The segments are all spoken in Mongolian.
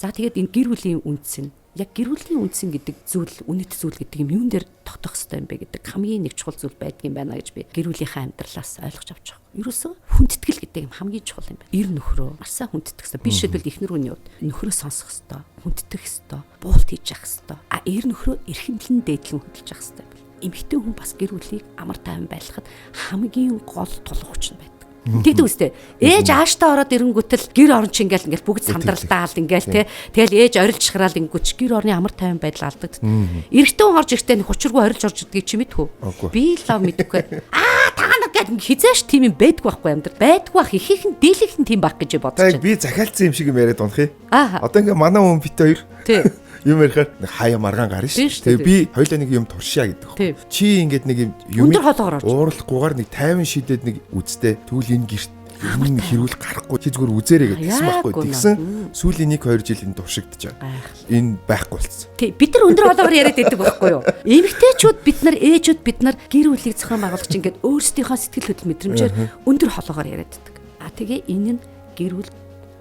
За тэгээд энэ гэр бүлийн үндэс нь яг гэр бүлийн үндэс гэдэг зүйл, үнэт зүйл гэдэг юм юун дээр тогтох хэрэгтэй юм бэ гэдэг хамгийн нэг чухал зүйл байдаг юм байна гэж би гэр бүлийнхаа амьдралаас ойлгож авч байгаа. Ерөөсөө хүндэтгэл гэдэг юм хамгийн чухал юм байна. Ир нөхрөө маш сайн хүндэтэх хэрэгтэй. Би шийдвэл эхнэр хүний хувьд нөхрөө сонсох хэрэгтэй, хүндэтэх хэрэгтэй, буулт хийж явах хэрэгтэй. Ир нөхрөө эрхэмлэн дээдлэн хөдөлж явах хэрэгтэй. Эмэгтэй хүн бас гэр бүлийг амар тайван байлгахад хамгийн гол тулах хүч нь байдаг. Тэгдэг үстэй. Ээж ааштай ороод ирэнгүүтэл гэр орон чи ингээл бүгд сандралдаал ингээл те. Тэгэл ээж орилж шахраал ингүүч гэр орны амар тайван байдал алдагддаг. Эрэгтэй хүн орж ирэхдээ хучиргүй орилж орж идгийг чи мэдхүү. Би лав мэдхгүй. Та нар гэдэг хизээш тийм юм байдгүй байхгүй амьдрал. Байдгүй бах ихийнх нь дийлийнх нь тийм байх гэж бодож байна. Би захиалцсан юм шиг юм яриад унах. Одоо ингээ манай хүн бит хоёр. Тий. Юм ярихаар хаяа маргаан гарна шүү. Тэгээ би хоёлаа нэг юм туршаа гэдэг. Чи ингээд нэг юм өндөр хоолоогоор ууралахгүйгээр нэг 50 шидэд нэг үзтэй тэгвэл энэ гэрт юм хэрүүл гарахгүй чи зүгээр үзээрэй гэдгийгсэн байхгүй. Тэгсэн сүүлийн 1-2 жил энэ туршигдож байгаа. Энэ байхгүй болцсон. Тий, бид нар өндөр хоолоогоор яриад байдаг байхгүй юу? Эмэгтэйчүүд бид нар ээжүүд бид нар гэр бүлийг зохион байгуулагч ингээд өөрсдийнхөө сэтгэл хөдлөл мэдрэмжээр өндөр хоолоогоор яриад байдаг. Тэгээ энэ нь гэр бүл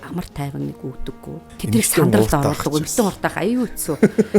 амар тайван нэг үүдэггүй. Тэднийг сандралд оруулдаг, өмсөн уртах аюу хэцүү.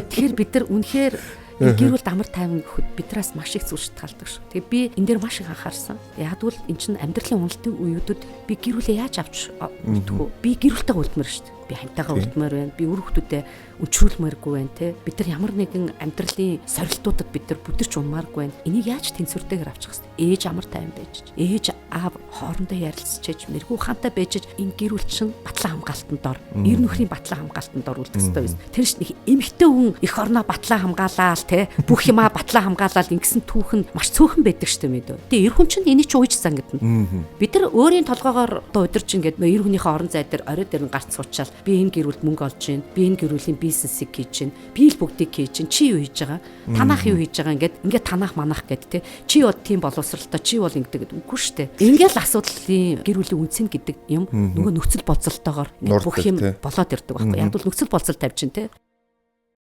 Тэгэхээр бид нар үнэхээр гэр бүлд амар тайван гэхэд бидраас маш их зүйл шалтгаалдаг шүү. Тэгээ би энэ дээр маш их анхаарсан. Яг л эн чинь амьдралын уналтын үеүүдэд би гэр бүлээ яаж авч үлдэх вэ? Би гэр бүлтэйгээ үлдмээр шүү дээ. Би хантайгаа үлдмээр байна. Би үр хүүхдүүдэд өнчрүүлмээргүй байна те. Бид нар ямар нэгэн амьдралын сорилтуудад бид нар бүдэрч унмааргүй байна. Энийг яаж тэнцвэртэйгээр авчих хэвээр. Ээж амар тайван байж. Ээж аав хоорондоо ярилцчихэж, мэрэгүү ухаантай байж энэ гэр бүл чинь батлан хамгаалтанд дор, ир нөхрийн батлан хамгаалтанд дор үлдэх ёстой байсан. Тэр чинь эмэгтэй хүн эх орноо батлан хамгаалаад те. Бүх юмаа батлан хамгаалаад ингэсэн түүхэн маш цөөхөн байдаг шүү дээ мэдөө. Тэгээ ир хүн чинь энийг ч уйжсан гэдэг нь. Бид нар өөрийн толгоогоор одоо удирч ингээд ир хүнийхээ орон зай дээр орой дээр нь гарц суучаал би энэ гэр бүлд мөнгө олж гин, би энэ гэр бүлийн бизнесийг хийж гин, би л бүгдийг хийж гин, чи юу хийж байгаа? Танах юу хийж байгаа ингээд танах манах гэд те. Чи бод тийм боловсралтай, чи бол ингэдэг үгүй шүү дээ. Ингээл асуудлын гэр бүлийн үнцэн гэдэг юм нөгөө нөхцөл болцолтойгоор бүх юм болоод ирдэг байхгүй. Яг бол нөхцөл болцол тавьж гин те.